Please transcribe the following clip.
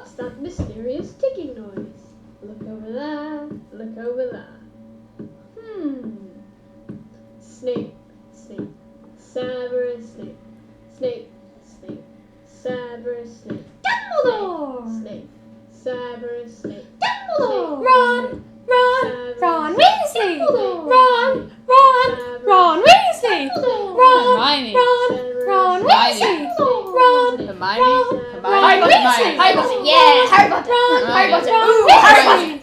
What's that mysterious ticking noise? Look over there, look over there. Snape, Snape, Severus Snape, Snape, Snape, Severus Snape, Dumbledore! Snape, Severus Snape, Dumbledore! Ron, Ron Weasley! Ron Weasley! Hermione. Ron Weasley! Hermione. Harry Potter! Yeah, Harry Potter! Hermione. Ooh, Harry Potter!